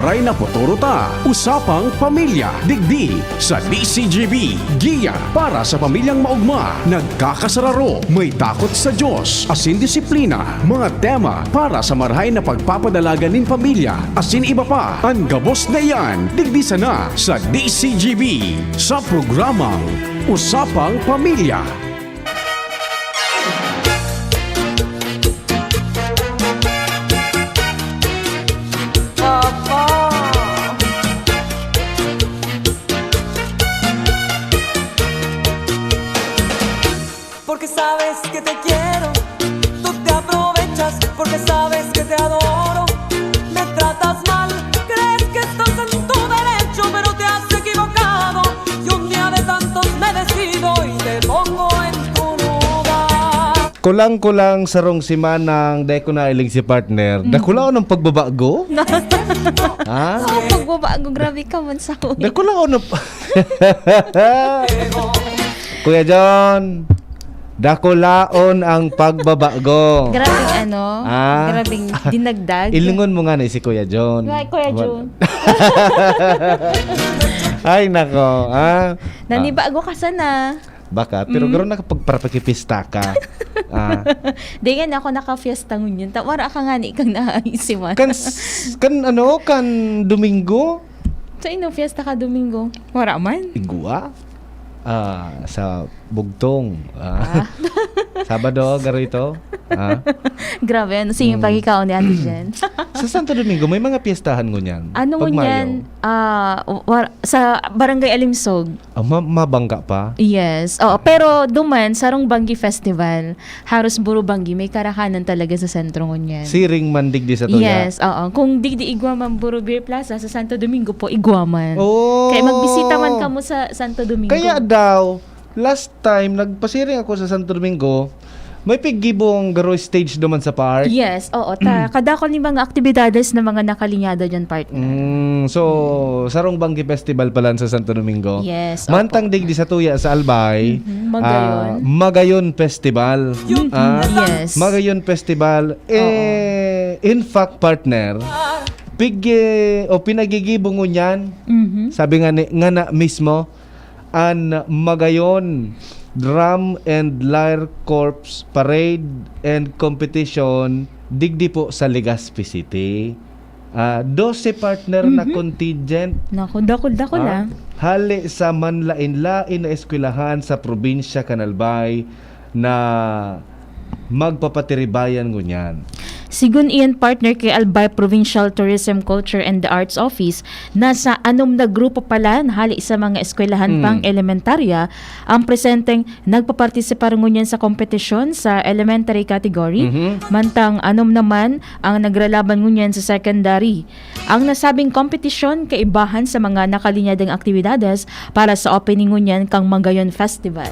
maray na futuro ta. Usapang pamilya, digdi sa DCGB. Giya para sa pamilyang maugma, nagkakasararo, may takot sa Diyos, asin disiplina, mga tema para sa marahay na pagpapadalagan nin pamilya, asin iba pa. Ang gabos na yan, digdi sana sa DCGB sa programang Usapang Pamilya. Porque sabes que te quiero, tú te aprovechas porque sabes que te adoro. Me tratas mal, crees que estás en tu derecho, pero te has equivocado. Y un día de tantos me decido y te pongo en tu lugar. Kulang-kulang sarong si Manang, dahil ko nailing si partner. Dakulaw ng pagbabago? Ha? Oh, pagbabago, grabe ka man sa ko. Dakulaw ng... Kuya John, dakulaon ang pagbabago. Grabing ano? Ah. Grabing dinagdag. Ilingon mo nga na si Kuya John. Ay, Kuya John. Ay, nako. Nanibago ka sana. Baka, pero gano'n nakapagparapakipista ka. Di nga ako naka-fiesta ngunyan. Wara ka nga ni kang naaisiman. Kan Domingo? So, ino fiesta ka Domingo? Wara man. Igwa? Sa Bugtong. Sabado, garito. Grabe, ano sige pagkikaon ni Ate Jen. Sa Santo Domingo, may mga piyestahan ngunyan. Ano Pag ngunyan? Sa Barangay Alimsog. Mabangga pa? Yes. Oo, pero duman, sarong Banggi Festival. Haros Buro Banggi, may karakanan talaga sa sentro ngunyan. Siring mandig di sa tuya? Yes, oo. Kung digdi Iguaman Buro Beer Plaza, sa Santo Domingo po, Iguaman. Oh! Kaya magbisita man ka mo sa Santo Domingo. Kaya daw, last time, nagpasiring ako sa Santo Domingo, may piggibong garo stage naman sa park. Yes, oo. Kadakon ni mga aktibidades na mga nakalinyado dyan, partner. So, Sarong Banggi Festival pala sa Santo Domingo. Yes, Mantang digdi sa tuya sa Albay, Magayon. Magayon Festival. Yes. Magayon Festival. In fact, partner, pinagigibong niyan. Sabi nga na mismo, an Magayon Drum and Lyre Corps Parade and Competition digdi po sa Legazpi City. 12 partner na contingent. Naku, dakol na. Hali sa manlain-lain na eskwelahan sa probinsya Canalbay na magpapatiribayan ngunyan. Sigun iyan partner kay Albay Provincial Tourism, Culture and the Arts Office, nasa anom na grupo pala hali sa mga eskwelahan pang elementarya ang presenteng nagpapartisipar ngunyan sa kompetisyon sa elementary category, mantang anom naman ang nagralaban ngunyan sa secondary. Ang nasabing kompetisyon kaibahan sa mga nakalinyadang aktibidades para sa opening ngunyan kang Magayon Festival.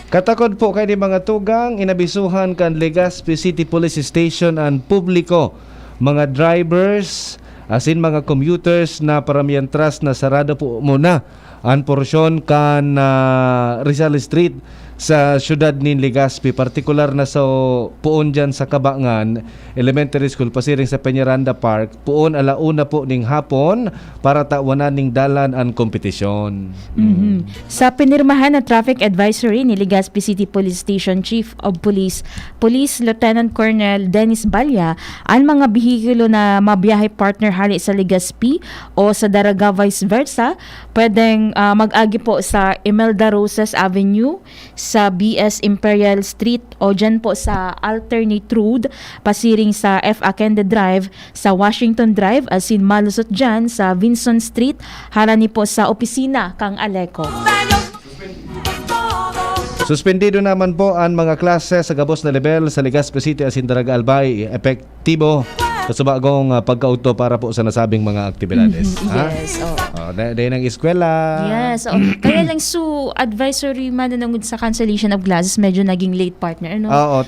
Katakod po kay di mga tugang, inabisuhan kan Legazpi City Police Station ang publiko, mga drivers, asin mga commuters na paramihan trust na sarado po muna ang porsyon kan Rizal Street sa syudad ni Legazpi, partikular na sa puon dyan sa Kabangan Elementary School, pasiring sa Peñaranda Park, puon alauna po ning hapon para tawanan ning dalan ang kompetisyon. Sa pinirmahan na traffic advisory ni Legazpi City Police Station Chief of Police, Police Lieutenant Colonel Dennis Balya, ang mga bihikulo na mabiyahe partner hali sa Legazpi o sa Daraga vice versa, pwedeng mag-agi po sa Imelda Roses Avenue, sa BS Imperial Street o dyan po sa Alternate Road, pasiring sa F. Akende Drive, sa Washington Drive, asin malusot dyan sa Vinson Street, harani po sa opisina kang Aleco. Suspendido naman po ang mga klase sa gabos na level sa Legazpi City asin Daraga Albay, epektibo sa bagong pagkauto para po sa nasabing mga aktibidades. Yes, Dahil ng eskwela. Yes, kaya lang advisory man na sa cancellation of classes, medyo naging late partner, ano? Oo,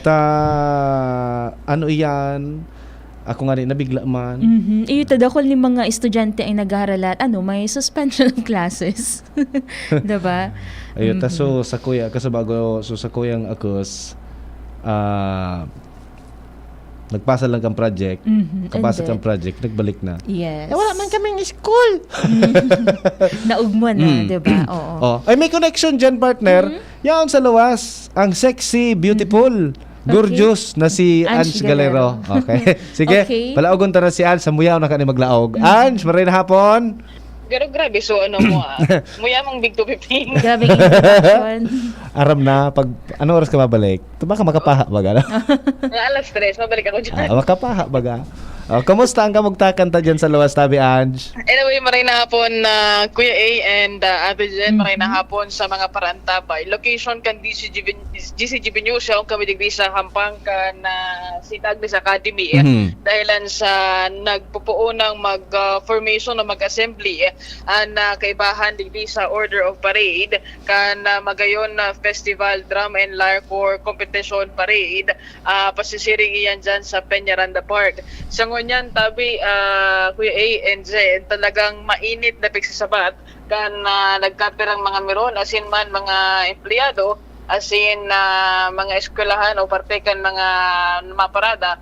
ano iyan? Ako nga rin, nabigla man. Tadakol ni mga estudyante ay nag-aaralat, may suspension of classes. Diba? Ayun, so sa kuya, kasabago, sa kuyang akos, Nagpasa lang kang project. Kapasa And kang project, nagbalik na. Yes. Wala man kaming school. Naugma na, di ba? Oo. Oh, ay may connection dyan, partner. Yan sa luwas, ang sexy, beautiful, gorgeous na si Ange Ange Galero. Okay. Sige, Okay. palaogon ta na si Ange sa muyaw na kani maglaog. Ange, maray na hapon. Pero grabe, so ano mo Muya mong big 215. Grabe introduction. Aram na, pag ano oras ka babalik? Baka makapaha baga. Alas 3, mabalik ako dyan. Makapaha baga. Kamusta ang kamugtakan ta dyan sa luwas tabi, Ange? Anyway, maray na hapon na Kuya A and Ate Jen, maray na hapon sa mga parantabay. Location kan GCGB News, siya kami digdi sa Hampang kan St. Agnes Academy. Dahilan sa nagpupuo ng mag-formation na mag-assembly na kaibahan digdi sa Order of Parade kan magayon na Festival Drum and Lyre Corps Competition Parade. Pasisiring iyan dyan sa Peñaranda Park. Sa ngunyan tabi Kuya A and Z, talagang mainit na pagsasabat kan nagkapirang mga meron as in man mga empleyado as in mga eskwelahan o parte kan mga maparada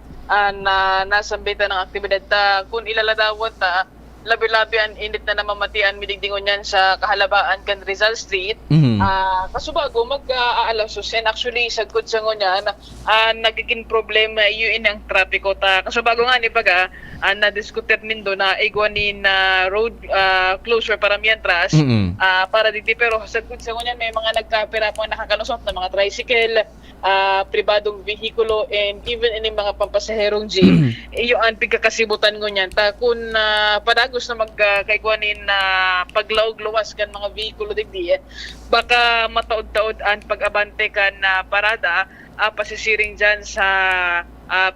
na nasambitan ng aktibidad ta kung ilaladawon ta labi-labi ang init na namamatian midigdingon yan sa kahalabaan kan Rizal Street. Kasubago mag-aalasos and actually sa good sa ngunyan nagiging problema yun ang trapiko ta. Kasubago nga ni baga na-diskutir nindo na igwanin na road closure para mientras para dito pero sa good sa ngunyan may mga nagkapira po nakakalusot na mga tricycle, pribadong vehikulo and even in mga pampasaherong jeep. Iyo ang pagkakasibutan ngunyan ta kung padagos na magkaigwanin na paglaog-luwas kan mga vehikulo digdi baka mataod-taod ang pag-abante kan parada pasisiring dyan sa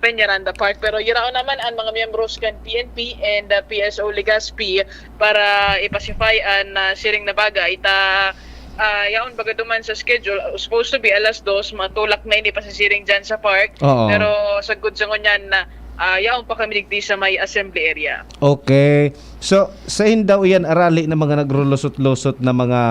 Peñaranda Park. Pero yun naman ang mga miyembros kan PNP and PSO Legazpi para ipasify ang siring na bagay yaon baga duman sa schedule supposed to be alas 2 matulak na ini pasisiring dyan sa park. Pero sa good sa ngunyan na yaon pa kami digdi sa may assembly area. Okay. So, sa daw yan arali na mga nagrulusot-lusot na mga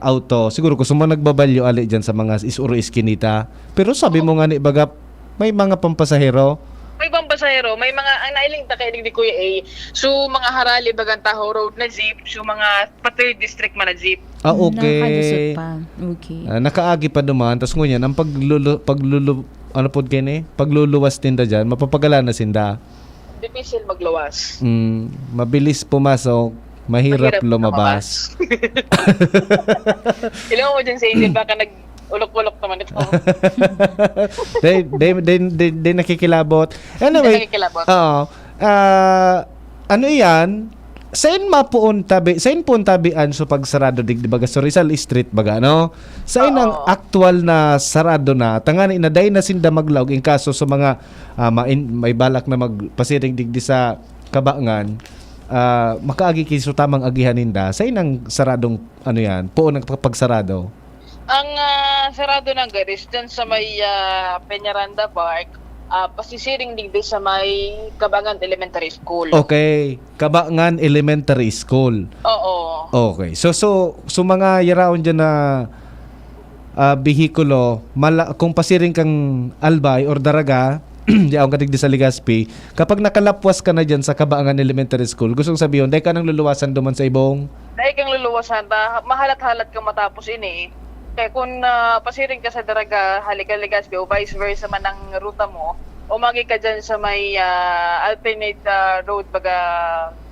auto. Siguro kung suma nagbabalyo ali dyan sa mga isuro iskinita. Pero sabi mo nga ni baga, may mga pampasahero. May pampasahero, may mga ang nailing ta kay digdi Kuya A. So mga harali bagang Tahoe Road na jeep, so mga pati district man na jeep. Okay. Nakalusot pa. Okay. Nakaagi pa duman. Tapos ngunyan, ang ano po kini? Pagluluwas tinda dyan, mapapagala na sinda. Difficile magluwas. Mabilis pumasok, mahirap lumabas. Ilang mo dyan sa isip, baka nag-ulok-ulok naman ito. They nakikilabot. Anyway, Nakikilabot. ano yan? Sain po tabian so pagsarado di baga sa Rizal Street baga no? Sain ang actual na sarado na tangani na day na sinda maglaog in kaso sa mga may balak na magpasiring digdi sa Kabangan makaagi kiso tamang agihan ninda. Sain ang saradong ano yan? Po ang pagsarado. Ang sarado ng garis dyan sa may Peñaranda Park, pasisiring digdi sa may Kabangan Elementary School. Okay, Kabangan Elementary School. Oo. Okay. So mga yaraon dyan na bihikulo, kung pasiring kang Albay or Daraga, di ako kadigdi sa Legazpi, kapag nakalapwas ka na dyan sa Kabangan Elementary School, gustong sabihin, dahil ka nang luluwasan duman sa ibong? Dahil kang luluwasan, mahalat-halat ka matapos ini. Kaya kung pasiring ka sa Daraga, halika Legazpi o vice versa man ang ruta mo, umagi ka dyan sa may alternate road baga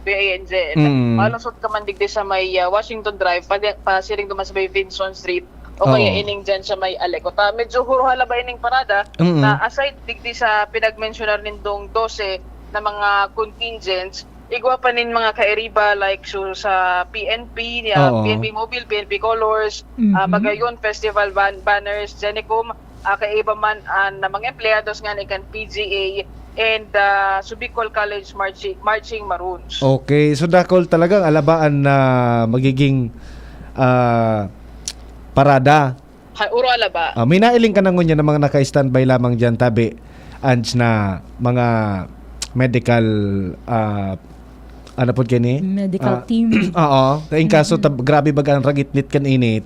BANZ. Malusot ka man digdi sa may Washington Drive, pasiring duman sa may Vinson Street o kaya ining dyan sa may Alecota. Medyo huruhala ba ining parada na aside digdi sa pinag-mentionar nindong 12 na mga contingents, igwa pa nin mga kairiba like so sa PNP, PNP Mobile, PNP Colors, Bagayon Festival Banners, Genicom, kaiba man na mga empleyados nga ni kan PGA and Subicol College Marching Maroons. Okay, so dakol talagang alabaan na magiging parada. Uro alaba. May nailing ka na ngunyan na mga naka-standby lamang dyan tabi Ange na mga medical ano po kini? Medical team. Oo. Kain kaso grabe baga ang ragitnit kan init.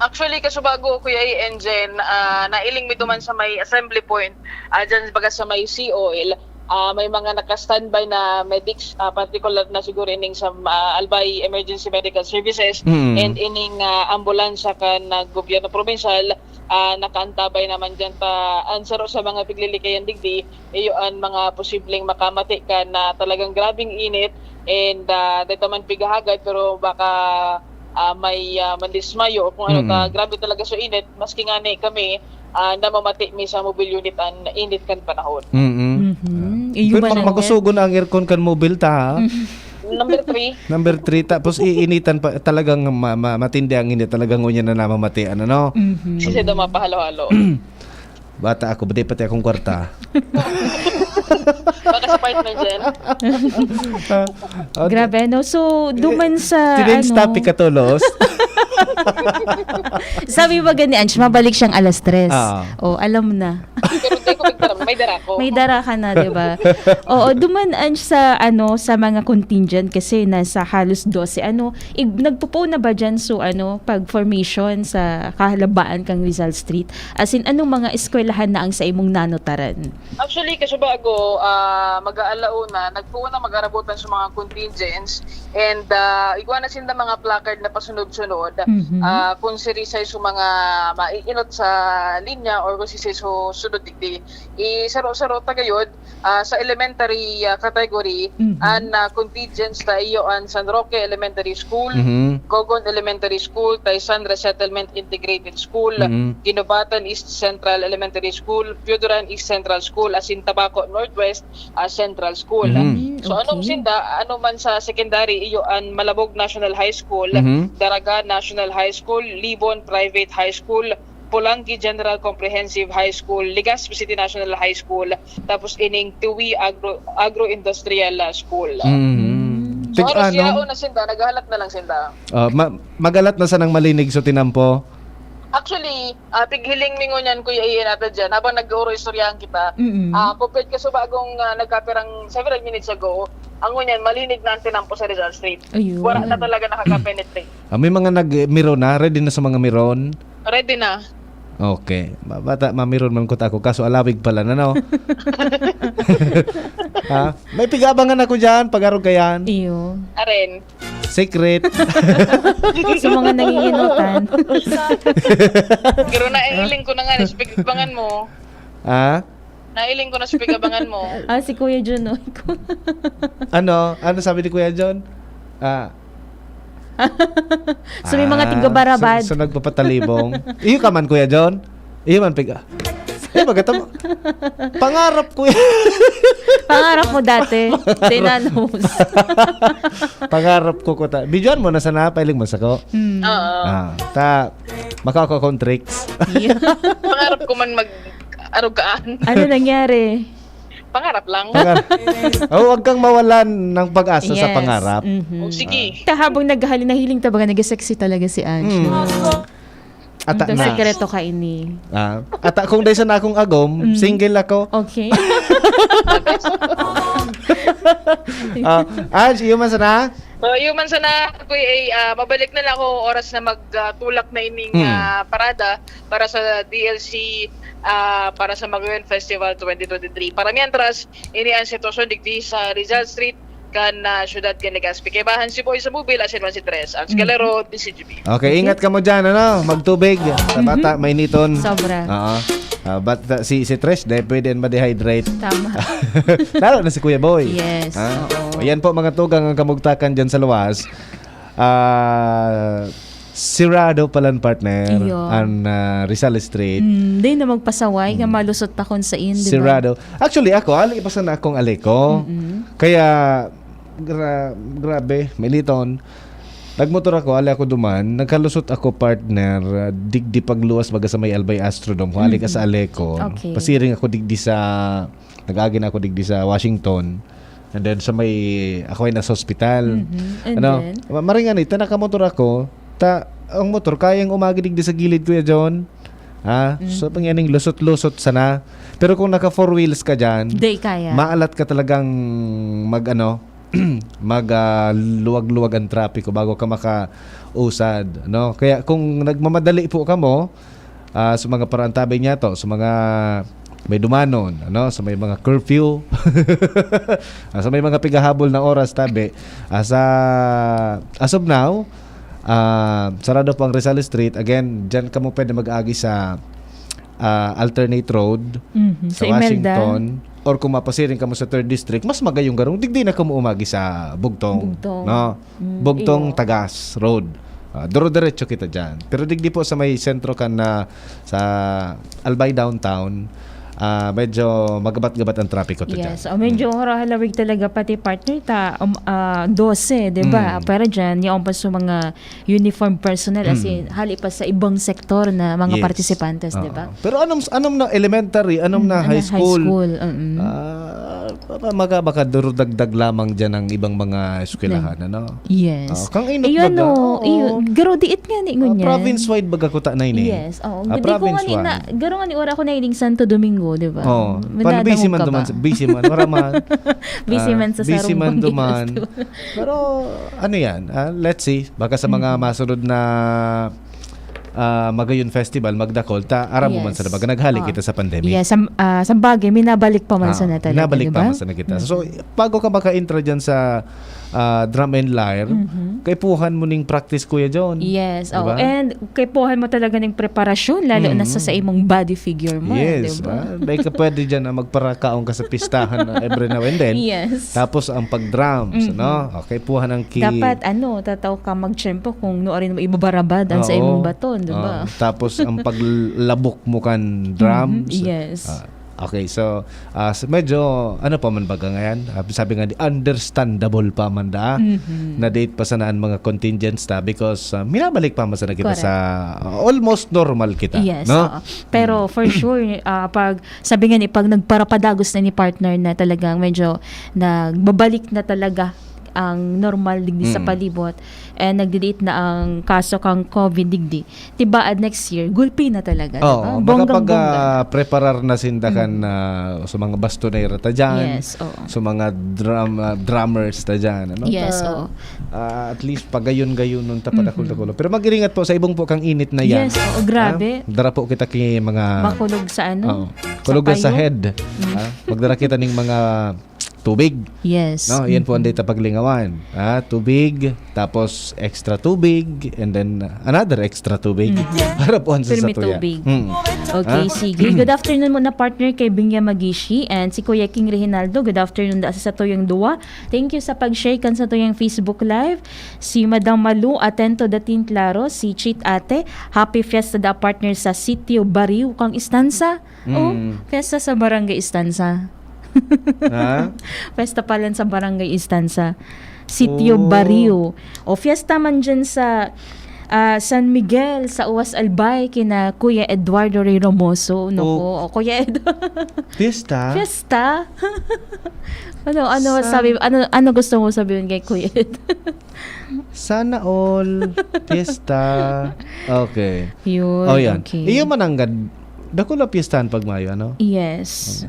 Actually, kasubago, Kuya A and Jen, nailing mi duman sa may assembly point, dyan baga sa may sea oil, may mga naka-standby na medics, particular na siguro ining sa Albay Emergency Medical Services and ining ambulansya kan gobyerno provincial, nakaantabay naman dyan ta ansaro sa mga piglilikayan digdi, iyoan mga posibleng makamati ka na talagang grabing init and dito man pigahagad pero baka may mandismayo o kung ano ta, grabe talaga so init, maski nga ni kami namamati mi sa mobile unit an init kan panahon. Iyo Pero ba na makusugo na ang aircon kan mobile ta ha? Number 3, Number 3, tapos iinitan pa, talagang matindi ang init, talagang ngunya na namamati, ano no? kasi daw mapahalo-halo. Bata ako, baday pati akong kwarta. Baka sa partner dyan. Grabe, no? So, duman sa, Sinins topic katulos. sabi ba gani, Ange, mabalik siyang alas 3. Ah. O, alam mo na. Pero hindi ko bigtaram, may dara ko. May dara ka na, di ba? Oo, duman Ange sa sa mga contingent kasi nasa halos 12. Nagpupo na ba dyan pag formation sa kahalabaan kang Rizal Street? As in, anong mga eskwelahan na ang sa imong nanotaran? Actually, kasubago, mag-aalauna, nagpuuna mag-arabutan sa mga contingents and igwa na sinda mga placard na pasunod-sunod kung sirisay sa mga maiinot sa linya or kung sirisay sa sunod digdi. Isaro-saro tagayod sa elementary category and contingents tayo an San Roque Elementary School, Gogon Elementary School, Taysan Resettlement Integrated School, Ginobatan East Central Elementary School, Piodoran East Central School, Asintabaco Northwest Central School. So anong sinda, ano man sa secondary, iyo an Malabog National High School, Daraga National High School, Libon Private High School, Pulangi General Comprehensive High School, Legazpi City National High School, tapos ining Tuwi Agro-Industrial School. So ano siya na sinda, naghalat na lang sinda. Magalat na sa nang malinig so tinampo. Actually, pighiling mingo niyan Kuya Ian natin dyan, habang nag-uro istoryahan kita, compared ka sa bagong nagkapirang several minutes ago, ang ngunyan, malinig na ang tinampo sa Rizal Street. Ayun. Wala na talaga nakaka-penetrate. May mga nag-miron na, ready na sa mga miron. Ready na. Okay. Bata, mamiron man ko tako, kaso alawig pala na, no? Ha? May pigabangan ako dyan, pag-arog kayan. Iyo. Aren. Secret. Sa mga nanginginutan. Pero nailing ko na nga, naspigabangan mo. Ha? Nailing ko na spigabangan mo. Si Kuya John, no? Ano sabi ni Kuya John? So may mga tigabarabad. So nagpapatalibong. Iyo ka man, Kuya John? Iyo man, piga. Magatam. Pangarap ko yan. Pangarap mo dati. Tinanos. Pangarap ko ta. Bidyoan mo na sana, pailing mo sako. Oo. Makakakon tricks. Pangarap ko man mag-arugaan. Ano nangyari? Pangarap lang. Huwag kang mawalan ng pag-asa sa pangarap. O sige. Habang naghahiling tabaga, nag-sexy talaga si Ange. Ata Ito na. sekreto ka ini. Ata kung dahil na akong agom, single ako. Okay. Ange, iyo man sana? So, human sana, Kuya, mabalik na lang ako oras na magtulak na ining parada para sa DLC para sa Magayon Festival 2023. Para mientras, ini ang sitwasyon digdi sa Rizal Street kan syudad kan Legazpi. Kaya bahan si Boy sa mobile, asin man si Tres. Ang Scalero, DCGB. Okay, ingat ka mo dyan, magtubig. Sa bata, mainiton. Sobra. Oo. Si Trish, dahil pwede ma-dehydrate. Tama. Lalo na si Kuya Boy. Yes. Oo. Ayan po mga tugang ang kamugtakan dyan sa luwas. Sirado palan partner Iyo. ang Rizal Street. Hindi na magpasaway nga malusot pa kon sa in, di ba? Sirado. Actually ako, ipasan na akong aliko. Kaya grabe, militon. Nagmotor ako, ako duman, nagkalusot ako partner, digdi pagluwas baga sa may Albay Astrodome, kung ka sa Aleco. Okay. Pasiring ako digdi sa, nag-agin ako digdi sa Washington. And then sa may, ako ay nasa hospital. And then? Maringan ito, nakamotor ako, ang motor, kayang umagi digdi sa gilid, Kuya John. So pangyaning lusot-lusot sana. Pero kung naka 4 wheels ka dyan, Di kaya. maalat ka talagang luwag-luwag ang trapiko bago ka makausad, no? Kaya kung nagmamadali po ka mo sa mga parantabay niya to, sa mga may dumanon, ano, sa may mga curfew, sa may mga pigahabol na oras tabi, as of now, sarado po ang Rizal Street. Again, dyan ka mo pwede mag-agi sa alternate road Sa sa Imelda. Washington, or kung mapasiring ka mo sa 3rd District, mas magayong garong digdi na ka mo umagi sa Bugtong. Bugtong. No? Bugtong iyo. Tagas Road. Duro-diretso kita dyan. Pero digdi po sa may sentro ka na sa Albay Downtown, medyo magabat-gabat ang trapiko to dyan. Yes, medyo halawig talaga pati partner 12, 'di ba? Pero diyan yung pa sa mga uniform personnel as in hali pa sa ibang sektor na mga Yes. participantes, 'di ba? Pero anong na elementary, anong na high school? Baka durudagdag lamang dyan ang ibang mga eskwelahan, ano? Yes. Kang inot Iyon baga, no, garo diit nga ni ngunya. province-wide baga ko ta na ini. Yes. Oh, hindi ko nga ni na province-wide. garo nga ni ora ko na ining Santo Domingo, 'di ba? Oh, paano busy man duman, busy man, maraman. Busy man sa busy sarong man Bangi duman. Festival. Pero ano yan, let's see, baka sa mga masunod na Magayon Festival, magdakol ta, ara mo man Yes. sa baga, naghali Oo. kita sa pandemic. Yes, sa bagay, minabalik pa man sa na talaga, Nabalik di pa ba? man sa na kita. So, bago ka maka-intro dyan sa drum and lyre, kay puhan mo ning practice, Kuya John. Yes, Diba? and kaipuhan mo talaga ng preparasyon, lalo na sa imong body figure mo, Yes, di ba? dahil ka pwede dyan na magparakaong ka sa pistahan every now and then. Yes. Tapos ang pag-drums, no? Okay, puhan ang key. Dapat tataw ka magtsempo kung noorin mo ibabarabadan sa Oo. imong baton, di ba? Tapos ang paglabok mo kan drums. Yes. Okay, so medyo ano pa man baga ngayon? Sabi nga di understandable pa man da. Na date pa sa naan mga contingents ta because minabalik pa man sa kita Correct. sa almost normal kita, Yes. no? Oo. Pero for sure, pag sabi nga ni pag nagparapadagos na ni partner na talagang medyo nagbabalik na talaga ang normal digdi sa palibot and nagdidate na ang kaso kang COVID digdi. Tibaad next year, gulpi na talaga. Oo, diba? makapag preparar na sindakan sa mga bastonera ta dyan. Yes, oo. Sa mga drummers ta dyan. Ano? Yes, oo. At least pagayon-gayon nun tapadakol-dakulo. Pero mag-iringat po sa ibong po kang init na yan. Yes, oo, grabe. Dara po kita kay mga Makulog sa ano? kulugan sa payo? head. Magdara kita ning mga tubig. Yes. No, yan po ang data paglingawan. Tubig, tapos extra tubig, and then another extra tubig. Para po ang Firme sasatuya. tubig. Okay, sige. Good afternoon muna partner kay Binya Magishi and si Kuya King Rehinaldo. Good afternoon da sa tuyong duwa. Thank you sa pag-share kan sa tuyong Facebook Live. Si Madam Malu Atento Datin Claro, si Cheat Ate. Happy Fiesta da partner sa Sitio Bariu kang Istansa. Oh, fiesta sa Barangay Istansa. Ha? Fiesta pala sa Barangay Istansa. Sitio Oh. Bariu. O fiesta man dyan sa San Miguel sa Uwas Albay kina Kuya Eduardo Ray Romoso. No, Kuya Edo. Fiesta? Fiesta? ano gusto mo sabihin kay Kuya Ed? Sana all. Fiesta. Okay. Yun. Oh, yan. Okay. Iyo mananggad. Dako la piestahan pag Mayo, ano? Yes.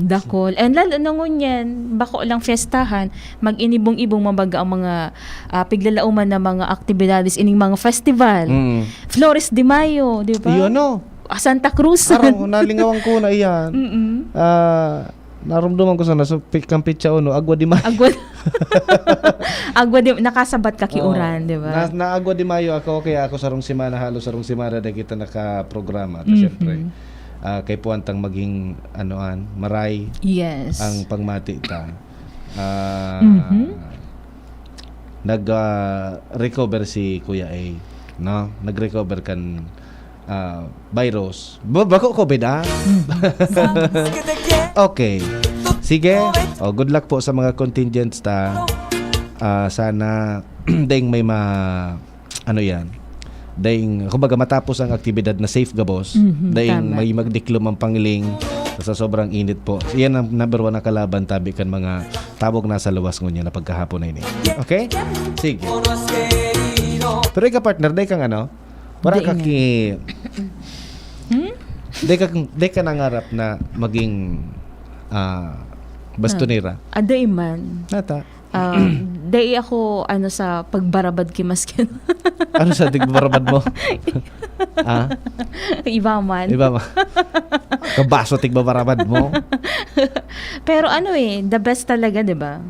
Dakol. And lalo na ngunyan, bako lang fiestahan, mag-inibong-ibong mabaga ang mga piglalauman na mga aktibidades ining mga festival. Flores de Mayo, di ba? Iyo, ano? Santa Cruz. Araw, nalingawang ko na iyan. Mm-mm. Narumduman ko sana so kampitsa uno agwa di mayo. Agwa di nakasabat ka kiuran, di ba? Na agwa di mayo ako kaya ako sarong semana halos sarong semana da kita naka-programa ta syempre. Kay puantang maging maray Yes. ang pagmati ta. Nag-recover si Kuya A, no? Nag-recover kan virus. Bako COVID Sabes que te quiero. Okay. Sige. Good luck po sa mga contingents ta. Sana daing may daing kumbaga matapos ang aktibidad na safe gabos. Daing tama. may magdiklom ang pangiling sa sobrang init po. Iyan ang number 1 na kalaban tabi kan mga tabog nasa luwas ngunya na pagkahapon na ini. Okay? Sige. No has querido. Pero ikaw partner, day kang para Day nga. day ka nangarap na maging bastonera. Aday man. Nata. Day ako sa pagbarabad kimaskin. Ano sa tigbarabad mo? Iba man. Iba ba? Kabaso tigbarabad mo? Pero the best talaga, 'di ba?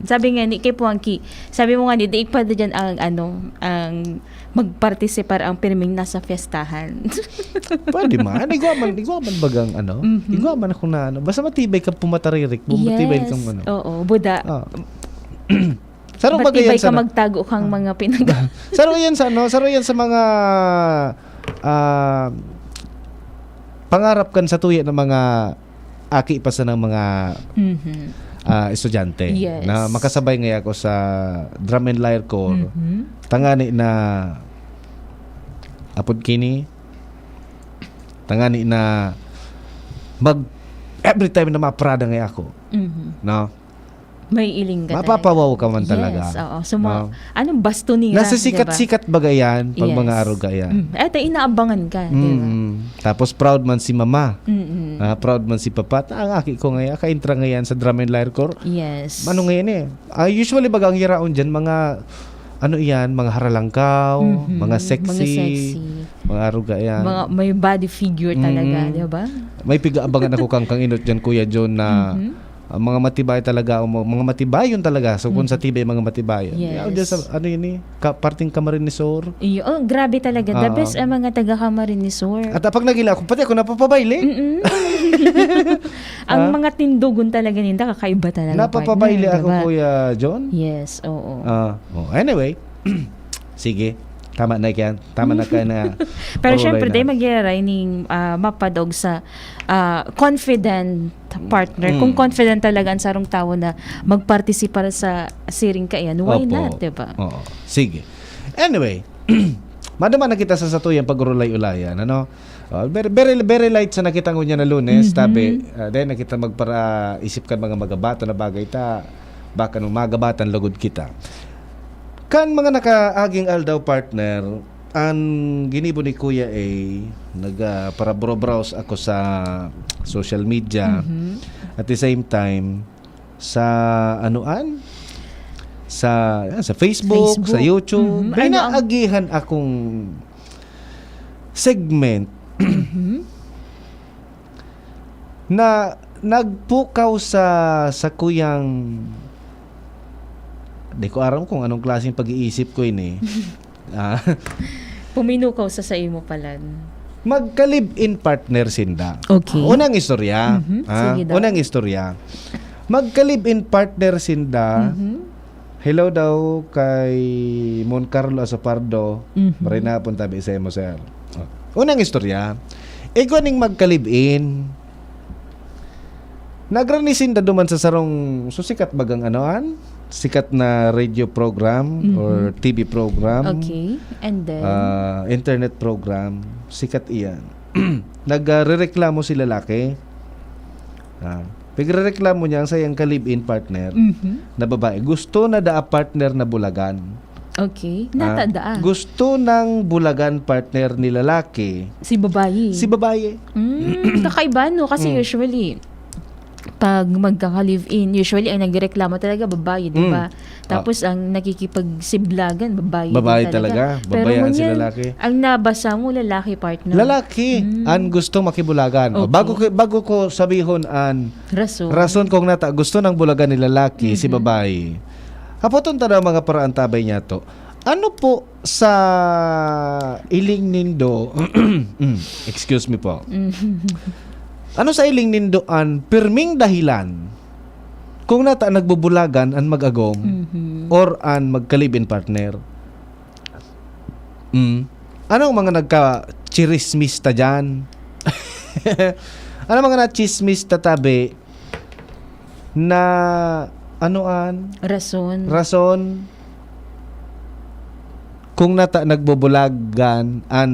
Sabi nga ni kay Puangki, sabi mo nga ni di pa diyan ang magpartisipar ang pirming nasa fiestahan. Pwede man. Igwaman bagang igwaman ako na Basta matibay ka pumataririk. Matibay kang Oo, Buda. Sarong bagay Matibay yan ka magtago kang mga pinag... Saro yan sa mga pangarap kan sa tuya ng mga aki pa sa ng mga estudyante Yes. na makasabay ngayon ako sa drum and lyre corps. Tangani na apod kini tangani na every time na maprada ngayon ako. No? May iling ka Mapapawaw ka man talaga. Yes, oo. So, anong basto nila? Nasa sikat-sikat bagayan pag mga aruga yan. Eto, inaabangan ka, di ba? Tapos proud man si mama. Proud man si papa. Ang aki ko ngayon, kaintra ngayon sa drum and lyre corps. Yes. Ano ngayon usually bagang hiraon dyan, mga mga haralangkaw, mga sexy, mga aruga yan. May body figure talaga, di ba? May piga-abangan ako kang inot dyan, Kuya John, na mga matibay talaga, mga matibayon talaga. So kung sa tibay mga matibayon. Yes. Dyan sa parting Camarinesor. Grabe talaga. The best ang mga taga-Camarinesor. At pag nagila ako, pati ako napapabayle. Ang mga tindugon talaga ninda, kakaiba talaga. Napapabayle partner, ako, diba? Kuya John. Yes, oo. Anyway, sige. Tama na yan. Tama na ka na. Pero syempre, day mag-iray ning mapadog sa confident partner. Kung confident talaga ang sarong tao na magpartisipar sa siring ka yan, why not, diba? Oo. Sige. Anyway, madama na kita sa satuyang pag-ulay-ulayan. Very, very, very light sa nakita ko niya na Lunes. Tabi, dahil nakita magpara isip ka mga magabato na bagay baka nung magabatan lugod kita. Kan mga nakaaging aldaw partner, ang ginibo ni Kuya para browse ako sa social media. At the same time sa sa Facebook, sa YouTube. Binaagihan akong segment na nagpukaw sa kuyang di ko aram kung anong klaseng pag-iisip ko ini. Puminukaw sa imo pala. Magka-live-in partner sinda. Okay. Unang istorya. Sige daw. Unang istorya. Magka-live-in partner sinda. Hello daw kay Mon Carlo Asopardo. Marina punta bi sa mo sir. Unang istorya. Ego ning magka-live-in. Nagranisin da duman sa sarong susikat bagang sikat na radio program or TV program. Okay. And then Internet program. Sikat iyan. Nagrereklamo si lalaki. Pagrereklamo niya ang sayang ka-live-in partner na babae. Gusto na da partner na bulagan. Okay. Natada. Gusto ng bulagan partner ni lalaki. Si babae. Si babae. Kakaiba, no? Kasi usually, pag magkaka-live-in, usually ang nagreklamo talaga babae, di ba? Tapos ang nakikipagsiblagan, babae talaga. Pero Babayaan si ngunyan, lalaki. ang nabasa mo, lalaki partner. Lalaki ang gusto makibulagan. Okay. Bago ko sabihon rason kung nata gusto ng bulagan ni lalaki si babae. Hapoton ta daw mga paraan tabay niya to. Ano po sa iling nindo? Excuse me po. Ano sa iling nindoan pirming dahilan kung nata nagbubulagan an mag-agom or an magka-live-in partner? Anong mga nagka-chismis ta dyan? Ano mga na-chismis ta tabi na rason kung nata nagbubulagan an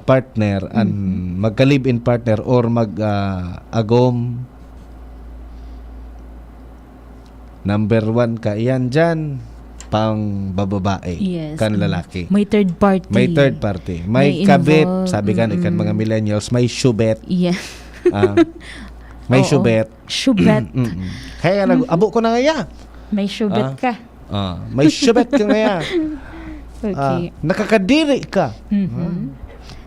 partner an magka-live-in partner or mag-agom. Number 1 ka iyan dyan pang bababae. Yes. Kan lalaki. May third party. May third party. May May kabit. involved. Sabi kan ikan mga millennials, may shubet. Yeah. May Oo. syubet. Syubet. Kaya abo ko na ngaya. May syubet ka. May syubet ka ngaya. Okay. Nakakadiri ka.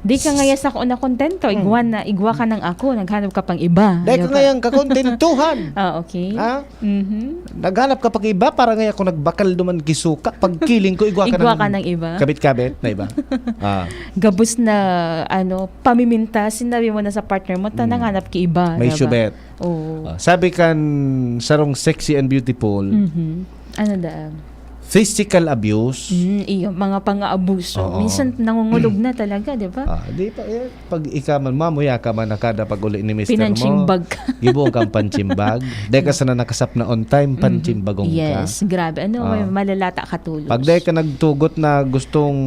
Di ka ngaya sa ako na kontento. Igwa ka ng ako. Naghanap ka pang iba. Dahil ka Di ba? ngayang kakontentuhan. Okay. Ha? Mhm. Naghanap ka pag iba para ngaya kung nagbakal duman kisuka. Pag kiling ko, igwa Igwa ka ng iba. Kabit-kabit na iba. Gabos na pamiminta, sinabi mo na sa partner mo, nanghanap ki iba. May diba? syubet. Oo. Sabi kan sarong sexy and beautiful, Ano da? physical abuse. Iyo, mga pang-aabuso. Oo. Minsan nangungulog na talaga, di ba? Di pa pag ikaman mamuya ka man nakada pag uli ni Mr. mo. Pinanchimbag ka. Gibuong kang panchimbag. Dahil ka sana nakasap na on time, panchimbagong ka. Yes, grabe. May malalata ka tulos. Pag dahil ka nagtugot na gustong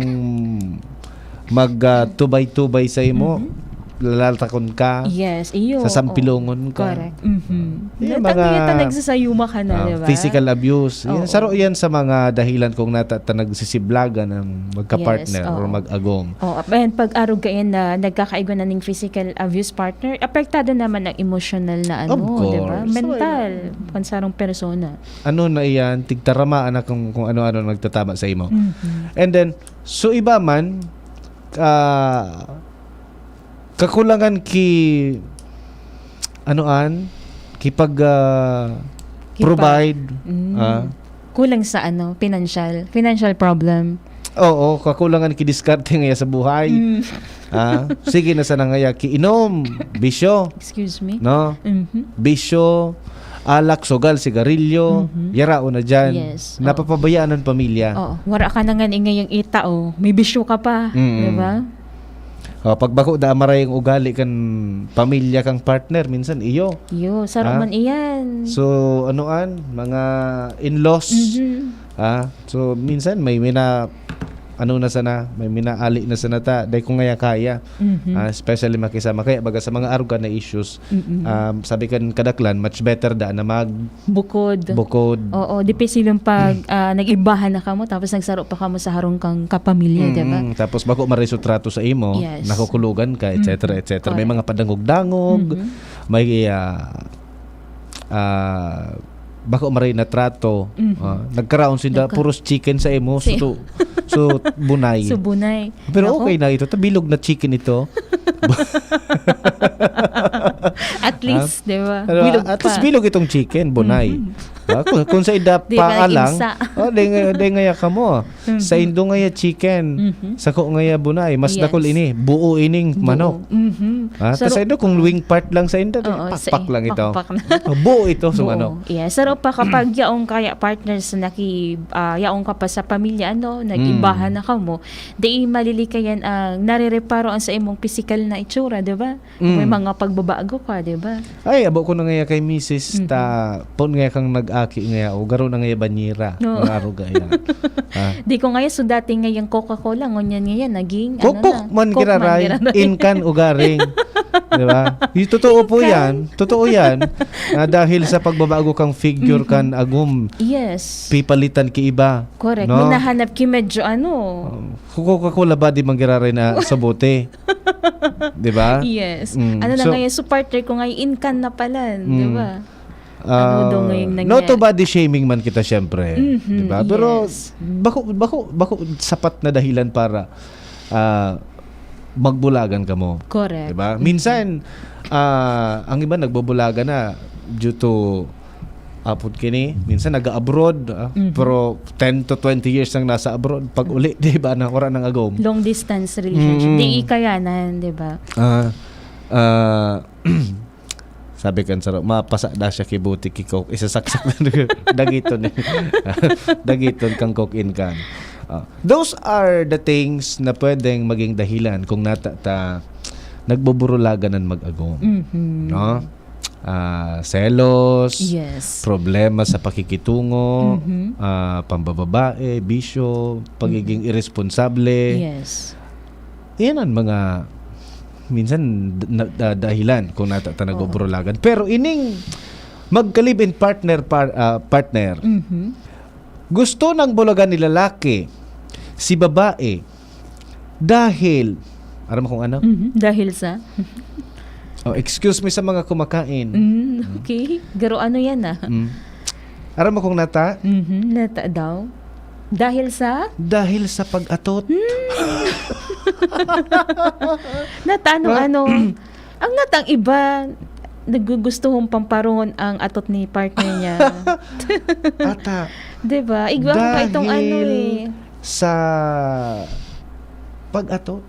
magtubay-tubay sa imo, lalatakon ka. Yes, iyo. Sa sampilongon ka. Correct. Yung Mga nagsasayuma ka na, di ba? Physical abuse. Oo. Saro yan sa mga dahilan kung nagsisiblagan ng magka-partner Yes, or oo. mag-agom. And pag arog kayan na nagkakaigo na ng physical abuse partner, apektado naman ang emotional na Of course. di ba? Mental. Pansarong persona. Ano na iyan, tigtaramaan na kung ano-ano nagtatama sa imo. And then, so iba man, kakulangan kipag provide. Kulang sa financial problem. Oo, kakulangan kidiskarte ngaya sa buhay. Sige na sana ngaya kiinom, bisyo, Excuse me. no? Bisyo, alak, sogal, sigarilyo, yarao na dyan. Yes, Napapabayaan ng pamilya. Wala ka na nga ngayong ita, may bisyo ka pa, di ba? Pag bako da maray ang ugali kan pamilya kang partner, minsan iyo. Saro man iyan. So, mga in-laws. So, minsan may may minaali na sana ta. Dahil kung ngaya kaya. Especially makisama. Kaya baga sa mga aruga na issues, sabi kan kadaklan, much better da na Bukod. Oo, di pa silang pag nag-ibahan na kamo, tapos nagsaro pa kamo sa harong kang kapamilya, di ba? Tapos bako marisotrato sa imo, Yes. nakukulugan ka, etc. etc. May mga padangog-dangog, may bako maray na trato. Nagkaraon sinda puros chicken sa imo, so bunay. Subunay. Pero Nako, okay na ito, bilog na chicken ito. At least, di ba? Pero, Bilog at pa. least bilog itong chicken, bunay. Kung sa ida Di ba paalang, nag-insa? di ngaya ka mo. Sa indo ngaya chicken, sa ko ngaya bunay, mas Yes. dakol ini, buo ining manok. Saro- Sa indo kung wing part lang sa indo, Oo, pakpak lang ito. pakpak na. Buo ito sa Oo. manok. Yeah, saro pa kapag yaong kaya partners na yaong ka pa sa pamilya nag-ibahan na ka mo, di malilikayan ang narireparo ang sa imong physical na itsura, di ba? May mga pagbabago ka, di ba? Ay, abo ko na ngaya kay Mrs. Pon ngaya kang nag-aki ngaya, o garo na ngaya banyira. Oo. Ngaro gaya. Di ko ngayon, so dati ngayong Coca-Cola, ngunyan ngayon, naging, Kukuk man kiraray, inkan ugaring. Di ba? Yung totoo po yan. Totoo yan. Dahil sa pagbabago kang figure kan agum, Yes. pipalitan ki iba. Correct. No? Minahanap ki medyo Coca-Cola ba di manggiraray na sa bote? Di ba? Yes. Mm. Ano na So- ngayon, so partner ko ngayon, inkan na pala, di ba? Ano daw ngayong nangyari? No to body shaming man kita syempre. Di ba? Pero yes. bako sapat na dahilan para magbulagan ka mo. Correct. Diba? Minsan, ang iba nagbubulaga na due to apod kini. Minsan nag-abroad, pero 10 to 20 years nang nasa abroad. Pag uli, di ba, na oras ng agom. Long distance relationship. Di ikayanan, di ba? Sabi kan saro, mapasa da siya kibuti ki coke. Isasaksak na dagiton. Dagiton kang coke in kan. Those are the things na pwedeng maging dahilan kung nagboburulagan ng mag-agom. No? Selos, Yes. problema sa pakikitungo, pambababae, bisyo, pagiging irresponsable. Yes. Yan ang mga minsan dahilan kung nagboburulagan. Pero ining magka-live-in partner, gusto ng bulagan ni lalaki si babae dahil alam mo kung ano? Dahil sa Oh, excuse me sa mga kumakain. Okay. Garo ano yan ah. Aram mo kung nata? Nata daw. Dahil sa? Dahil sa pag-atot. Nata ano. Ang natang iba, nagugustuhong pamparungon ang atot ni partner niya. Ata. Diba? Igwa ko pa itong ano eh. Sa pag-atot.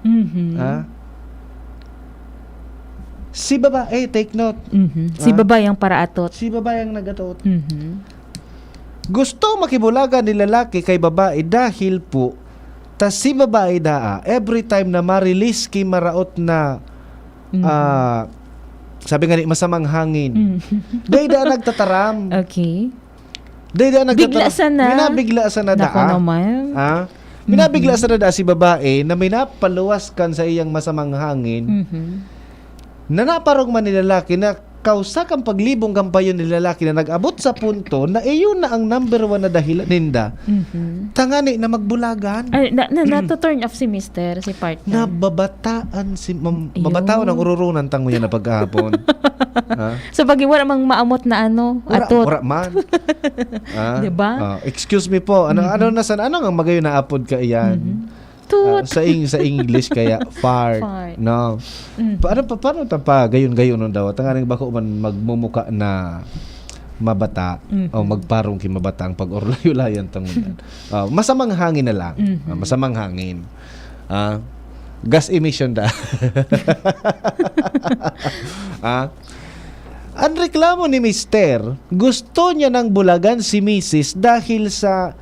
Ha? Si babae, take note. Si babayang para atot. Si babae ang nagatot. Gusto makibulagan ni lalaki kay babae dahil po si babae daa every time na ma-release kay maraot na sabi nga ni masamang hangin. Day da nagtataram. Okay. Day da nagtataram. Bigla sa na. Minabigla sa na Nako daa. naman. Minabigla sa na daa si babae na minapaluwas kan sa iyang masamang hangin. Na naparong man ni lalaki na kausa kang paglibong kampayon ni lalaki na nag-abot sa punto na iyon na ang number 1 na dahilan ninda. Tangani na magbulagan. Ay, na-turn off si mister, si partner. Nababataan si mabataw ng ururunan tang mo yan na pagkahapon. Ha? So pag wala mang maamot na ano, atot. Ura man. Diba? Excuse me po. Ano nga magayon na apod ka iyan? Toot. Sa English kaya fart. No. Paano ta pa gayon no daw? Tanganing bako man magmumuka na mabata o magparong kay mabata ang pag-orlayo-layan tangunan. Masamang hangin na lang. Masamang hangin. Gas emission da. Ang reklamo ni Mister, gusto niya ng bulagan si Mrs. dahil sa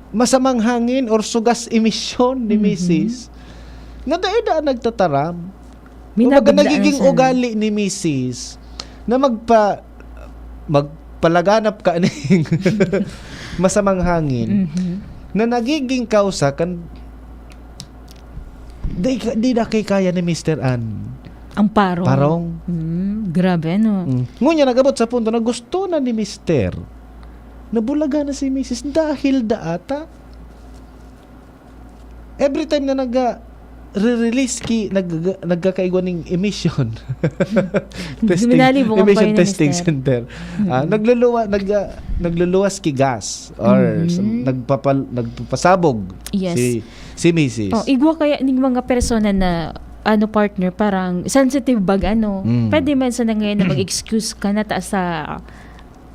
masamang hangin or sugas emisyon ni Mrs. Nga dahil nagtataram. Kumbaga nagiging ugali ni Mrs. na magpalaganap ka ning masamang hangin na nagiging kausa kan di na kay kaya ni Mr. Ann. Ang parong. Grabe no. Ngunya nagabot sa punto na gusto na ni Mr. Nabulaga na si Mrs. dahil daata every time na re-release nagkakaigwa ng emission emission testing center nagluluwas ki gas or nagpapasabog si Mrs. Igwa kaya ning mga persona na partner parang sensitive bag pwede man sa ngayon na mag-excuse ka na ta sa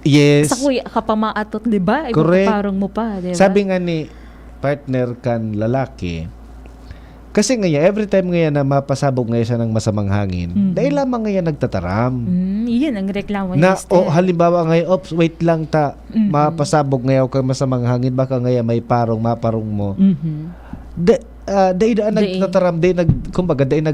yes. Sa kuya ka pa maatot, di ba? Correct. Parang mo pa, di ba? Sabi nga ni partner kan lalaki, kasi ngayon, every time ngayon na mapasabog ngayon siya ng masamang hangin, dahil lamang ngayon nagtataram. Yun ang reklamo ni na, Mr. Halimbawa ngayon, wait lang mapasabog ngayon kay masamang hangin, baka ngayon may maparong mo. Dahil nagtataram, kumbaga, dahil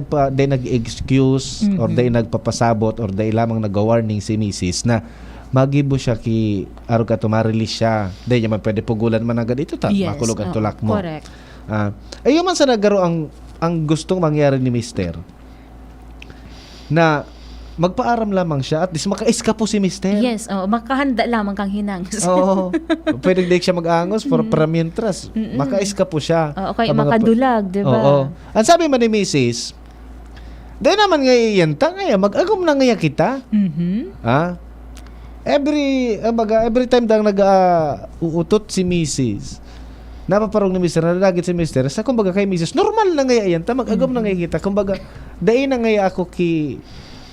nag-excuse, or dahil nagpapasabot, or dahil lamang nag-warning si Mrs. na magibo siya ki araw ka ma-release siya. Dahil naman pwede pugulan man agad ito makulog ang tulak mo. Correct. Ayun man sa nagaro ang gustong mangyari ni Mister na magpaaram lamang siya at least maka-eskapo si Mister. Yes, makahanda lamang kang hinangos. Oo. Pwede siya mag-angos para mientras maka-eskapo siya. Okay, makadulag, di ba? Oo. Ang sabi man ni Mrs. Dahil naman ngayon mag-agom na ngayon kita. Every time dang uutot si Mrs. Napaparong ni Mr. Nalagit si Mr. Sa kumbaga kay Mrs. Normal na ngayon mag-agom na ngayon kita. Kumbaga dahil na ngayon ako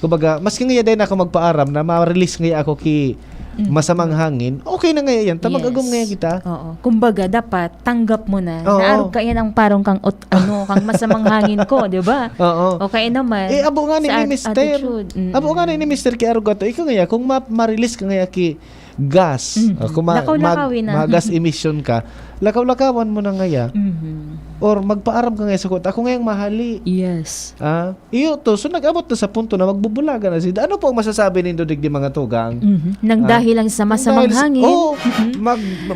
kumbaga maski ngayon dahil na ako magpaaram na ma-release ngayon ako masamang hangin, okay na ngayon mag-agom ngayon kita. Oo. Kumbaga dapat tanggap mo na. Oo. Naarog ka yan ang parang kang masamang hangin ko, di ba? Oo. Okay naman. Abo nga ni Mr. Abo nga ni Mr. Ki Arugato, ikaw ngayon kung ma-release ka ngayon ki gas, kung mag-gas emission ka, lakaw-lakawan mo na ngayon. Or magpaaram ka ngayon sa ako ngayong mahali. Yes. Iyo to, so nag-abot na sa punto na magbubulaga na siya. Ano po ang masasabi nindo digdi mga tugang? Nang dahil lang sa masamang hangin.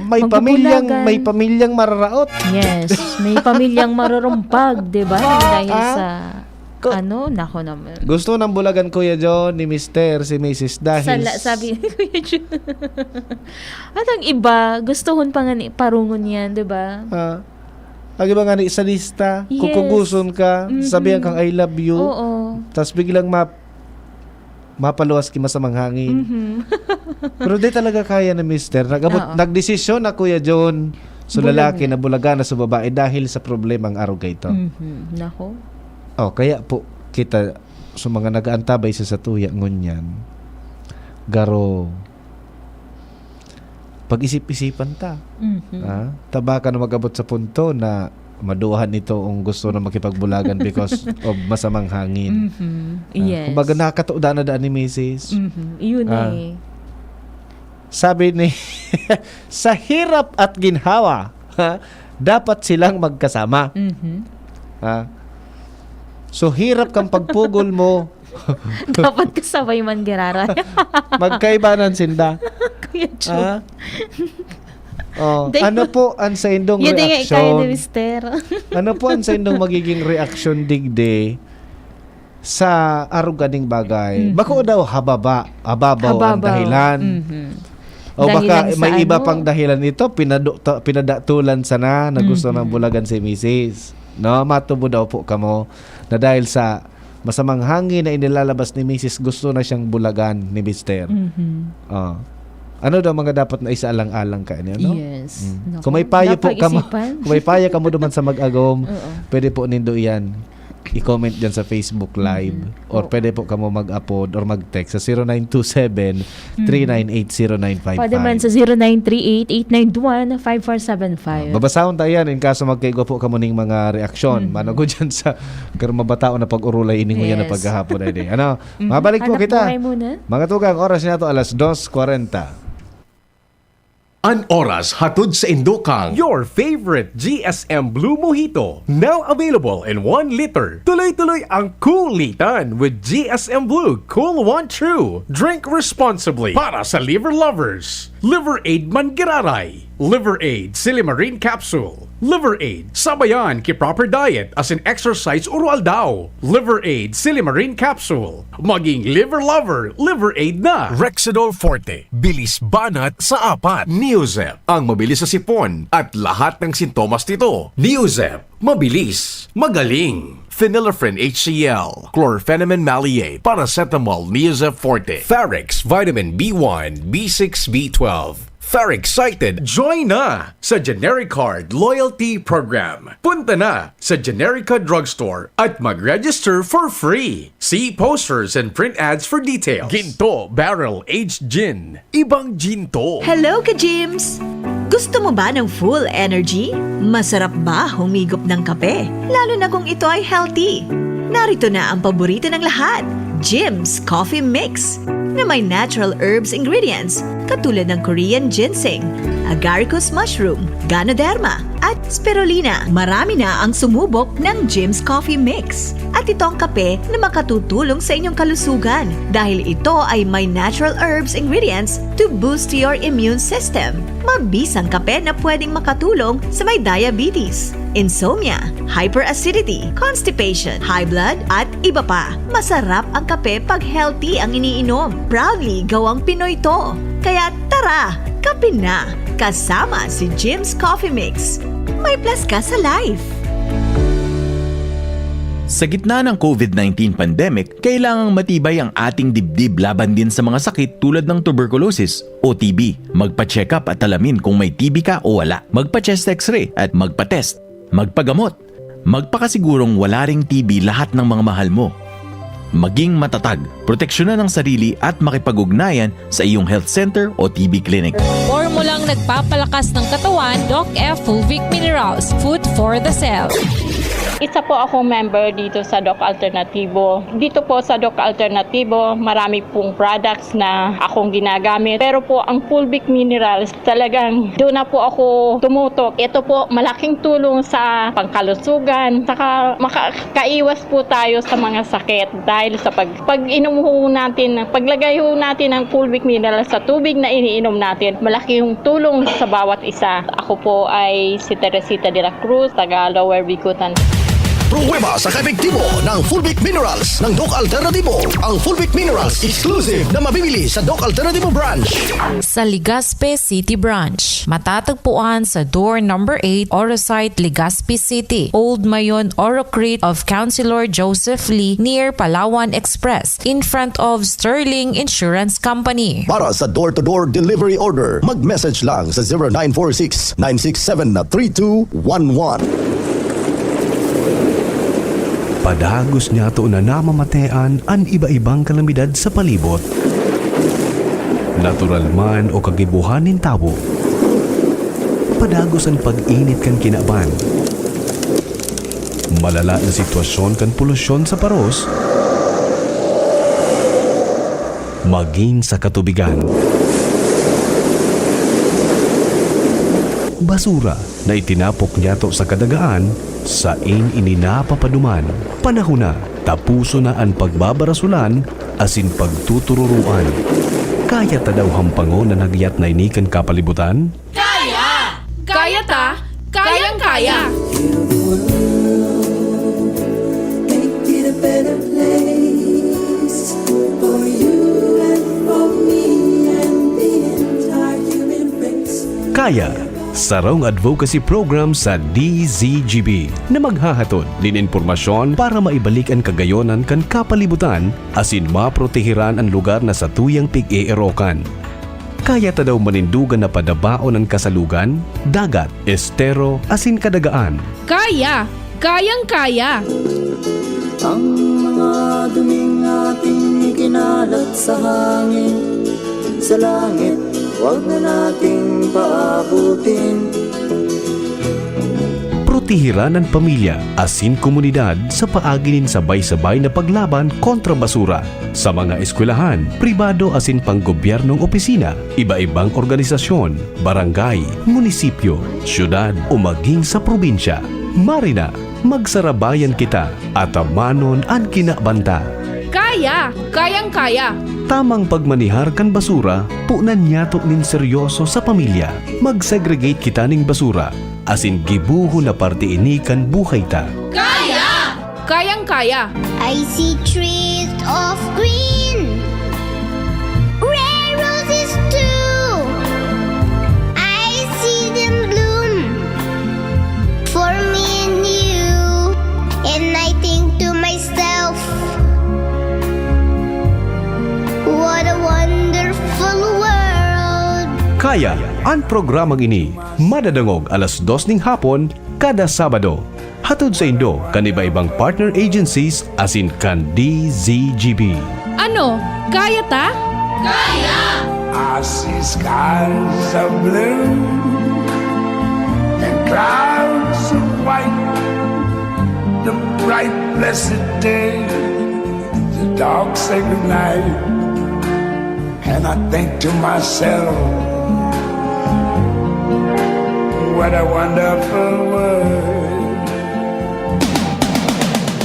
May pamilyang mararaot. Yes, may pamilyang marurumpag, 'di ba? Dahil sa nako naman. Gusto ng bulagan Kuya John ni Mr. si Mrs. dahil sabi ni Kuya John. At ang iba, gustohon pa nga parungon yan, 'di ba? Agi ba nga ni sa lista, Yes. kukuguson ka, sabihan kang I love you, Oo. tapos biglang mapaluwas ki masamang hangin. Pero di talaga kaya na mister. Oo. Nagdesisyon na Kuya John sa lalaki na bulaga na sa babae dahil sa problemang araw ito. Nako. Oh, kaya po kita sa mga nagaantabay sa tuya ngunyan, garo pag-isip-isipan ta. Taba ka na magabot sa punto na maduhan ito ang gusto na makipagbulagan because of masamang hangin. Yes. Kumbaga nakatuda na daan ni Mrs. Yun eh. Sabi ni sa hirap at ginhawa, dapat silang magkasama. Ha? So hirap kang pagpugol mo, Dapat kasabay man Gerara. magkaibanan sinda. Kuya Joe. Oh, Dahil- ano po ang sa indong Yun din nga kaya ni reaksyon? Mister. Ano po ang sa indong magiging reaksyon digde sa aruganing bagay? Bako daw ababaw ang dahilan. O baka Dahilan sa may iba ano? pang dahilan ito, pinadatulan sana na gusto ng bulagan si Mrs. No, matubo daw po kamo na dahil sa masamang hangin na inilalabas ni Mrs. gusto na siyang bulagan ni Mr. Oh. Ano daw mga dapat na isaalang-alang ka niya, no? Yes. Naku, Kung may payo po kamo, napag-isipan. kung may payo kamo duman sa mag-agom, pwede po nindo iyan i-comment dyan sa Facebook Live or pwede po kamo mag-upload or mag-text sa 0927-3980955. Pwede man sa 0938-891-5475. Babasahon tayo yan in kaso magkaigo po kamo ning mga reaksyon. Manago dyan sa karon mabatao na pag-urulay ining yan na Yes. paghahapon ay di. Ano? Mabalik po Hanap kita. buhay muna. Mga tugang, oras na to alas 2:40. An oras hatod sa Indokang. Your favorite GSM Blue Mojito. Now available in 1 liter. Tuloy-tuloy ang cool-litan with GSM Blue Cool One True. Drink responsibly para sa liver lovers. Liver Aid Mangiraray. Liver Aid Silimarine Capsule. Liver Aid Sabayan ki proper diet as in exercise urual daw. Liver Aid Silimarine Capsule. Maging liver lover, Liver Aid na. Rexidol Forte, bilis banat sa apat. Neozep, ang mabilis sa sipon at lahat ng sintomas nito. Neozep, mabilis, magaling. Phenylephrine HCl, Chlorpheniramine Maleate, Paracetamol Neozep Forte, Ferrex Vitamin B1, B6, B12. Farexcited, join na sa Genericard Loyalty Program. Punta na sa Generica Drugstore at mag-register for free. See posters and print ads for details. Ginto Barrel Aged Gin. Ibang ginto. Hello, ka-gyms! Gusto mo ba ng full energy? Masarap ba humigop ng kape? Lalo na kung ito ay healthy. Narito na ang paborito ng lahat, Jim's Coffee Mix, na may natural herbs ingredients katulad ng Korean ginseng, agaricus mushroom, ganoderma, at spirulina. Marami na ang sumubok ng Jim's Coffee Mix. At ito ang kape na makatutulong sa inyong kalusugan dahil ito ay may natural herbs ingredients to boost your immune system. Mabisang kape na pwedeng makatulong sa may diabetes, insomnia, hyperacidity, constipation, high blood, at iba pa. Masarap ang kape pag healthy ang iniinom. Proudly gawang Pinoy to. Kaya tara, kape na! Kasama si Jim's Coffee Mix. May plus ka sa life. Sa gitna ng COVID-19 pandemic, kailangang matibay ang ating dibdib laban din sa mga sakit tulad ng tuberculosis o TB. Magpa-check up at alamin kung may TB ka o wala. Magpa-chest x-ray at magpa-test. Magpagamot. Magpakasigurong wala ring TB lahat ng mga mahal mo. Maging matatag, proteksyonan ang sarili at makipag-ugnayan sa iyong health center o TB clinic. Formulang nagpapalakas ng katawan, Doc F. Fulvic Minerals, Food for the Cell. Isa po akong member dito sa Doc Alternativo. Dito po sa Doc Alternativo, marami pong products na akong ginagamit. Pero po ang Fulvic Minerals, talagang doon na po ako tumutok. Ito po malaking tulong sa pangkalusugan. Saka makakaiwas po tayo sa mga sakit dahil sa pag inom ho natin, paglagay ho natin ng Fulvic Minerals sa tubig na iniinom natin, malaking tulong sa bawat isa. Ako po ay si Teresita de la Cruz, taga Lower Bikutan. Pruweba sa kaepektibo ng Fulvic Minerals ng Doc Alternativo. Ang Fulvic Minerals exclusive na mabibili sa Doc Alternativo branch. Sa Legazpi City Branch, matatagpuan sa door number 8, Orosite, Legazpi City, Old Mayon, Orocrete of Councilor Joseph Lee near Palawan Express in front of Sterling Insurance Company. Para sa door-to-door delivery order, mag-message lang sa 0946-967-3211. Padagos niya to na namamatean ang iba-ibang kalamidad sa palibot. Natural man o kagibuhanin tabo. Padagos ang pag-init kan kinaban. Malala na sitwasyon kan polusyon sa paros. Maging sa katubigan. Basura na itinapok niya to sa kadagaan sa ininapapaduman. Panahon na, tapuso na ang pagbabarasulan asin pagtutururuan. Kaya ta daw hampangon na nagyat na inikan kapalibutan? Kaya! Kaya ta! Kayang-kaya! Make it a better place for you and for me and the entire human race. Kaya, sarong advocacy program sa DZGB na maghahatod din impormasyon para maibalik ang kagayonan kan kapalibutan asin maprotehiran ang lugar na sa tuyang pig-eerokan. Kaya ta daw manindugan na padabaon ng kasalugan, dagat, estero, asin kadagaan. Kaya! Kayang-kaya! Ang mga duming ating ikinalat sa hangin, sa langit, huwag na nating paabutin. Protehiran ang pamilya, asin komunidad sa paaginin sabay-sabay na paglaban kontra basura. Sa mga eskwelahan, pribado asin panggobyernong opisina, iba-ibang organisasyon, barangay, munisipyo, syudad o maging sa probinsya. Marina, magsarabayan kita at amanon ang kinabanta. Kaya! Kayang-kaya! Tamang pagmanihar kan basura, punan niyato nin seryoso sa pamilya. Mag-segregate kita ning basura, asin gibuho na parte ini kan buhay ta. Kaya! Kayang-kaya! I see trees of green, red roses too. I see them bloom for me and you, and I think to myself, what a wonderful world. Kaya, ang programang ini, madadangog alas 2 ning hapon, kada Sabado. Hatod sa Indo, kan iba-ibang partner agencies asin kan DZGB. Ano? Kaya ta? Kaya! I see skies of blue and clouds of white, the bright blessed day, the dark sacred night, and I think to myself, what a wonderful world.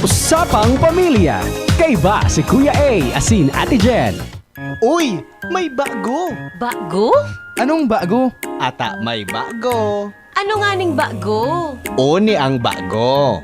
Usapang Pamilya. Kay ba si Kuya A asin Ate Jen? Uy, may bago! Bago? Anong bago? Ata may bago. Ano nga ning bago? Oni ang bago.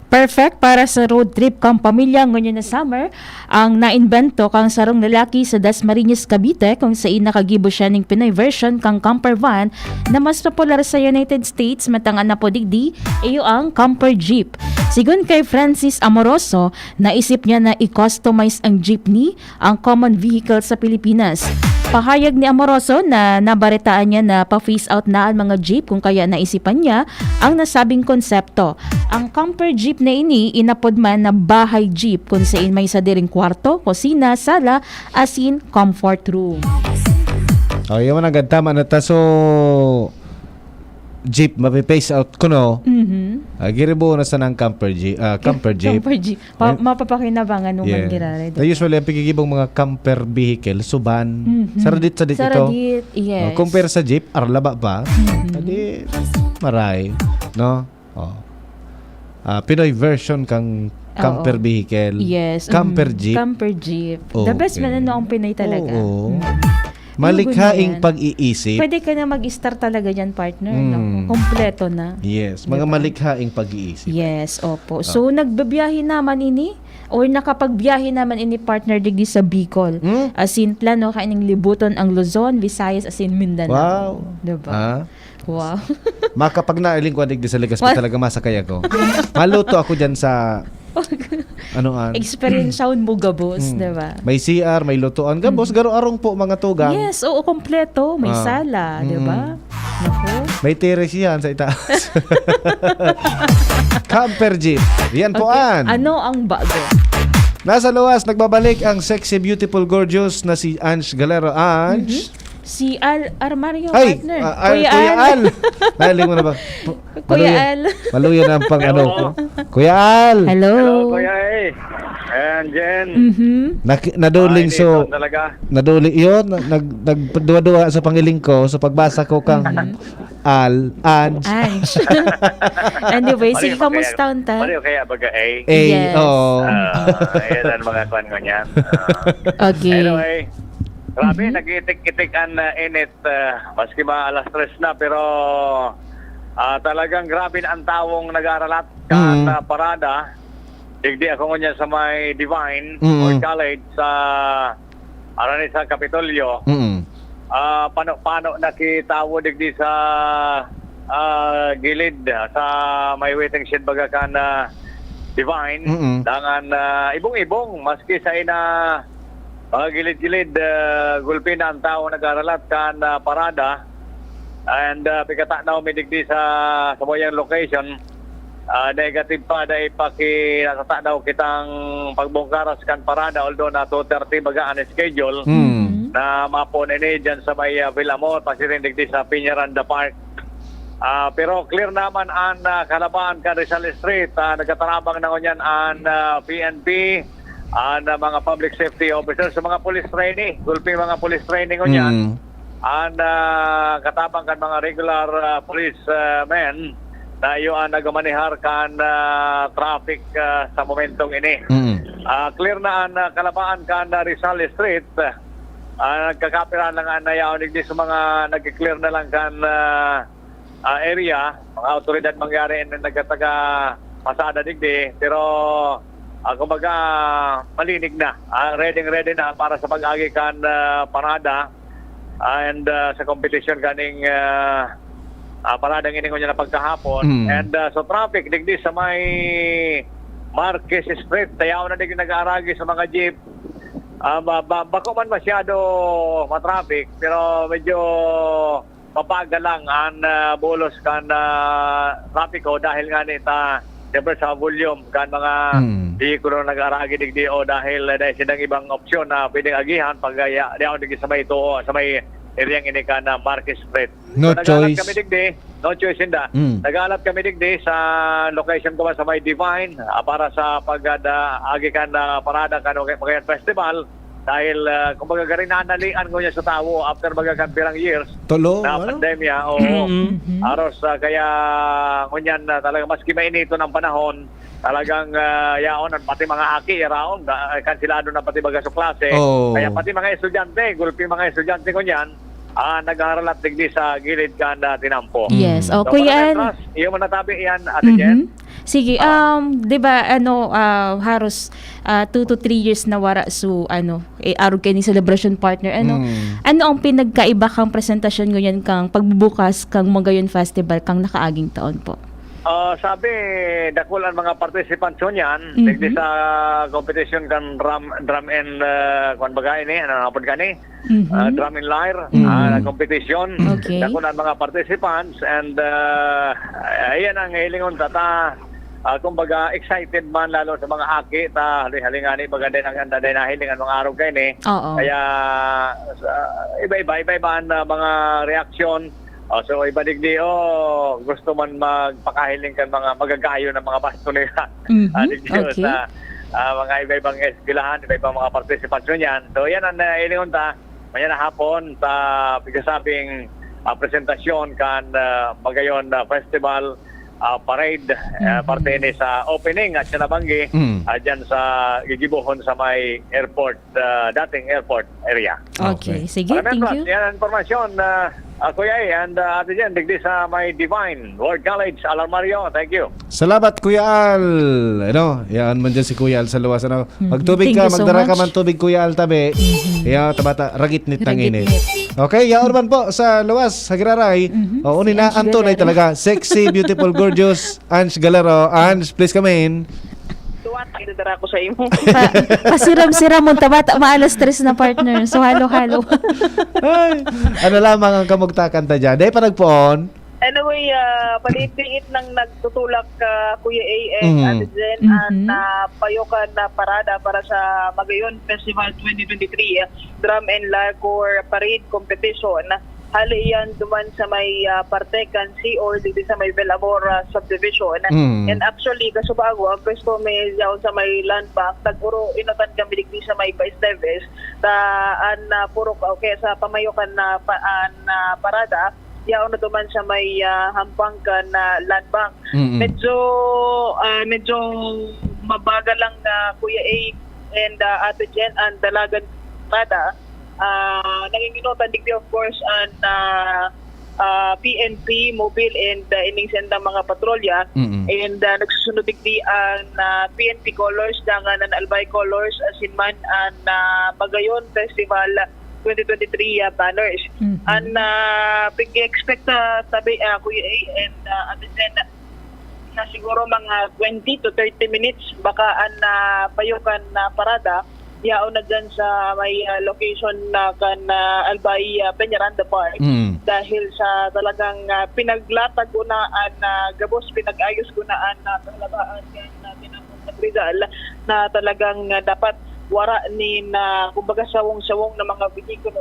Perfect para sa road trip kang pamilya ngunyan na summer ang naimbento kang sarong lalaki sa Dasmariñas, Cavite kung saan nakagibo siya ning Pinoy version kang camper van na mas popular sa United States matang napodigdi iyo ang camper jeep. Sigun kay Francis Amoroso, naisip niya na i-customize ang jeepney, ang common vehicle sa Pilipinas. Pahayag ni Amoroso na nabaritaan niya na pa-phase out na ang mga jeep kung kaya naisipan niya ang nasabing konsepto. Ang camper jeep na ini inapod man na bahay jeep kung saan may sadiring kwarto, kusina, sala, asin comfort room. Oh, yung mga tama na ta. So, jeep, mapipace out ko no. Giribo na sa ng camper jeep. Camper jeep. Camper jeep. Mapapakinabangan nung magirare. Usually, ang pagkikibong mga camper vehicle, suban. Saradit ito. Saradit, yes. Compare sa jeep, arlaba pa. Adi, maray. No? Oh. Pinoy version kang camper vehicle. Yes. Camper jeep. Camper jeep. Oh, The best okay. man ang Pinoy talaga. Oo. Malikhaing Lugon yan. pag-iisip. Pwede ka na mag-start talaga dyan, partner. No? Kompleto na. Yes, mga Diba? malikhaing pag-iisip. Yes, opo. So, nagbabiyahe naman ini or nakapagbiyahe naman ini partner digdi sa Bicol. As in, plano kaining libuton ang Luzon, Visayas, as in Mindanao. Wow. Diba? Ah? Wow. Makapag nailing ko digdi sa Legazpi talaga masakay ako. Maluto ako dyan sa Experience sound mo gabos, diba? May CR, may lutuan. Gabos, garo arong po mga tugang. Yes, oo, kompleto. May sala, diba? Naku. May terrace yan sa itaas. Camper jeep. Yan po an. Ano ang bago? Nasa luwas, nagbabalik ang sexy, beautiful, gorgeous na si Ange Galero. Ange? Si Armario, Ay, partner. Kuya Al. Nahiling mo na ba? Kuya Al. Maluyan ang pang ano ko. Kuya Al. Hello. Kuya A. Ayan, Jen. Naduling so Talaga. naduling yun nagduwa-duwa sa pangiling ko so pagbasa ko kang Al Ange. Anyway, sige, kamusta unta? Pareho kaya baga A? Yes. Oo. Ayan ang mga kwan ko niyan. Okay. Anyway, grabe, nag-itik-itik ang init. Maski ba alas 3 na, pero talagang grabe na ang tawong nag-aaralat ka parada. Digdi ako ngunyan sa may Divine or College sa Aranay sa Kapitolyo. Paano nakitawo digdi sa gilid sa may waiting shed baga ka na Divine. Dangan ibong-ibong maski sa ina gilid-gilid gulpi na ang tao nag-aralat kan parada. And pagkata na umidigdi sa moyang location, negative pa dahil nasata daw kitang pagbongkaras kan parada, although na 2:30 baga ang schedule na mapon ini dyan sa may Villamor, pasirindig di sa Piñaranda Park. Pero clear naman ang kalabaan ka Rizal Street, nagkatarabang na ngunyan ang PNP, ang mga public safety officers, sa mga police training, gulpi mga police training ngunyan, ang katabang kan mga regular police men na yung nagamanihar kan traffic sa momentong ini. Clear na ang kalabaan kan Rizal Street. Nagkakapiran lang ang nayaw digdi sa mga nag-clear na lang kan area. Mga autoridad mangyari na nagkataga pasada digdi. Pero kumbaga malinig na. Ready na para sa pag-agi kan parada and sa competition kaning paradang ini ko niya na pagkahapon. And so traffic digdi sa may Marquez Street, tayaw na digdi nag-aaragi sa mga jeep. Bako man masyado matraffic, pero medyo mapaga lang ang bulos kan trapiko dahil nga nita siyempre sa volume kan mga bihikulo nag-aaragi digdi o dahil silang ibang opsyon na pwedeng agihan pag diyaw digdi sa may ito sa may areang ini ka na Marquez Street. No so, choice. Kami digdi, no choice hinda. Nag-aalat kami digdi sa location ko sa may Divine para sa pag-agi ka na parada ka ng festival dahil kumbaga garinanalian ko niya sa tao after magagang pirang years na pandemya o aros kaya ngunyan talaga maski mainito ng panahon talagang yaon at pati mga aki raon kansilado na pati baga sa klase kaya pati mga estudyante gulpi mga estudyante ko niyan nag-aaralat digdi sa gilid ka na tinampo. Yes. So, Kuya Al, iyo manatabi yan Ate Jen. sige, 'di ba haros 2 to 3 years na wara so arog kay ni celebration partner ano ang pinagkaiba kang presentasyon ngunyan kang pagbubukas kang Mogayon Festival kang nakaaging taon po? Sabi, dakulan mga participants yan. Digdi sa competition kan drum and kung bagay ni, hapon ka ni, drum and lyre, competition. Okay. Dakulan mga participants and ayan ang hilingon tata. Kumbaga excited man lalo sa mga aki ta halingani baga din ang anda din hilingan mga araw kay ni. Kaya iba-iba ang mga reaksyon. So iba digdi gusto man magpakahiling kan mga magagayo ng mga basto nila. Digdi sa mga iba-ibang eskwelahan, iba-ibang mga participants niyan. So yan ang ilingon ta maya na hapon sa pigasabing presentasyon kan Mogayon Festival parade, parte ni sa opening at sinabanggi dyan sa Gigibohon sa may airport, dating airport area. Okay. Sige, thank you. Yan ang informasyon, Kuya A and Ate Jen, digdi sa may Divine World College, Alarmario. Thank you. Salamat Kuya Al. Yan man dyan si Kuya Al sa luwas. Magtubig Thank ka, you so magdara ka much. man tubig Kuya Al tabi. Yan, tabata, ragit-nit ng init. Ragit-nit. Okay, yaon man po sa luwas, sa Giraray. O, unin na, Si Ange ang tunay Galero. talaga. Sexy, beautiful, gorgeous. Ange Galero. Ange, please come in. Tuwat, idadara ko sa imo. Pasiram-siram mo, tabata, maalas stress na partner. So, halo-halo. Ay, ano lamang ang kamugtakan ta dyan? Dahil pa nagpoon. Anyway, paliit-liit nang nagtutulak Kuya A and Ate Jen at payokan na parada para sa Magayon Festival 2023 Drum and Lacor Parade Competition. Hali yan duman sa may Partecan Sea or dito sa may Belamor subdivision. And actually, kasubago, ang pwesto may yaon sa may land bank, tagpuro inatan kami digdi sa may Pais Deves, puro okay, sa pamayokan na parada, yaon na duman sa may Hampangkan na land bank. Medyo mabagal lang Kuya A and Ate Jen ang dalagan parada. Nanginginutan digdi of course ang PNP, mobile and ining senda mga patrolya and nagsusunod digdi ang PNP colors dangan ang Albay colors asin man ang Magayon Festival 2023 banners. And pag-expect tabi Kuya A and Ate Jen na siguro mga 20 to 30 minutes baka ang payukan na parada yaon na dyan sa may location na kan Albay Peñaranda Park dahil sa talagang pinaglatag unaan gabos pinag-ayos unaan na kalabaan natin ang Rizal na talagang dapat wara ni na kumbaga sawong-sawong na mga bihikulo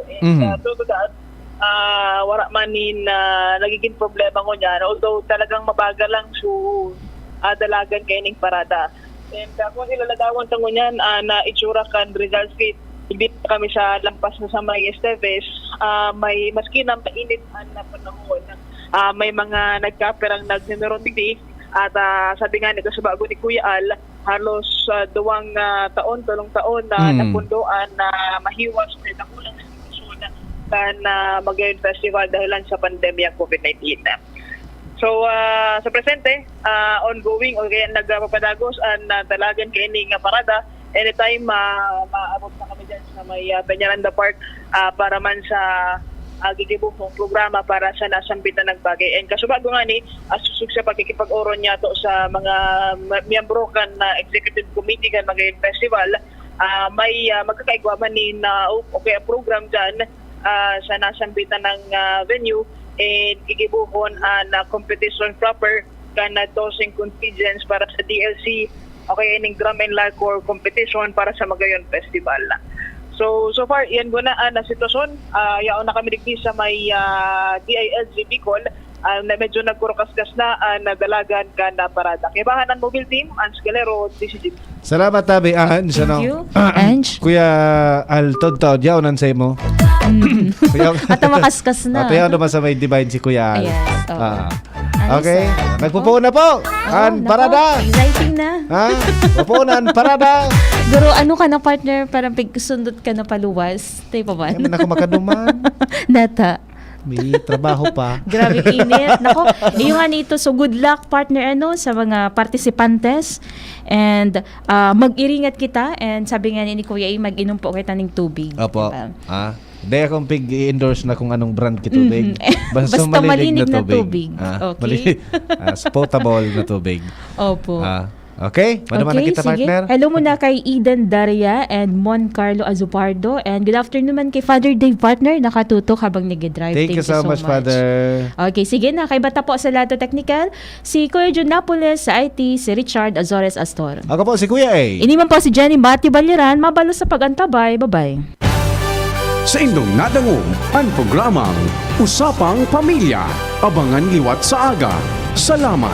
wara man ni nagiging problema ko niyan although talagang mabagal lang dalagan kay ning parada. And kung ilalagawan tango niyan na itsura kan Rizal Street, hindi kami sa lampas na sa may Esteves, may maski na mainit na panahon, may mga nagkaperang nagnemeron digdi at sabi nga nito sa bago ni Kuya Al, halos 2 taon, 3 taon na napundoan na mahiwas na kulang sa sitwasyon na Magayon Festival dahilan sa pandemya COVID-19. So sa presente, ongoing o kaya nagpapadagos ang dalagan kay ining parada. Anytime maabot na kami dyan sa may Peñaranda Park para man sa gigibukong programa para sa nasambitan ng bagay. And kasubago nga ni, susug sa pagkikipag-oron niya to sa mga miyembro kan na Executive Committee kan Magayon Festival, may magkakaigwaman ni na okay program dyan sa nasambitan ng venue and gigibuhon na competition proper kana dosing contingents para sa DLC okay ining drum and lacor competition para sa Magayon Festival. So far yan guna na sitwasyon yaon na kami digdi sa may DILG Bicol na medyo nagkurokaskas na nadalagan ka na parada. Kibahan ang mobile team, Ange Galero, DCG. Salamat tabi, Ange. Thank you, Ange. Kuya Al, tod-tod, yaonan sa imo. At makaskas na. At yan naman sa may Divine si Kuya Al. Yes, Okay, nagpupuo na po. An parada. Exciting na. Pupunan, parada. Guro, ano ka na partner? Parang sundot ka na paluwas. Tayo pa ba? Yaman ako makaduman. Nata. May trabaho pa. Grabe init. Nako, yung nga nito. So good luck partner sa mga partisipantes. And mag-iringat kita. And sabi nga ni Kuya mag-inom po kita ng tubig. Opo. Diba? Hindi akong pig-endorse na kung anong brand kitubig. Basta malinig na tubig. Okay. Potable na tubig. Opo. Okay, manaman na kita sige. partner. Hello muna kay Eden Daria and Mon Carlo Azupardo. And good afternoon naman kay Father Dave partner. Nakatutok habang nag-drive. Thank you so much, Father. Okay, sige na. Kay bata po sa Lato Technical, si Kuya Jun Napoles sa IT, si Richard Azores Astor. Ako po si Kuya A. Iniman po si Jenny Mati Balyaran. Mabalo sa pagantabay. Bye-bye. Sa inyong nadangog ang programang Usapang Pamilya. Abangan liwat sa aga. Salamat.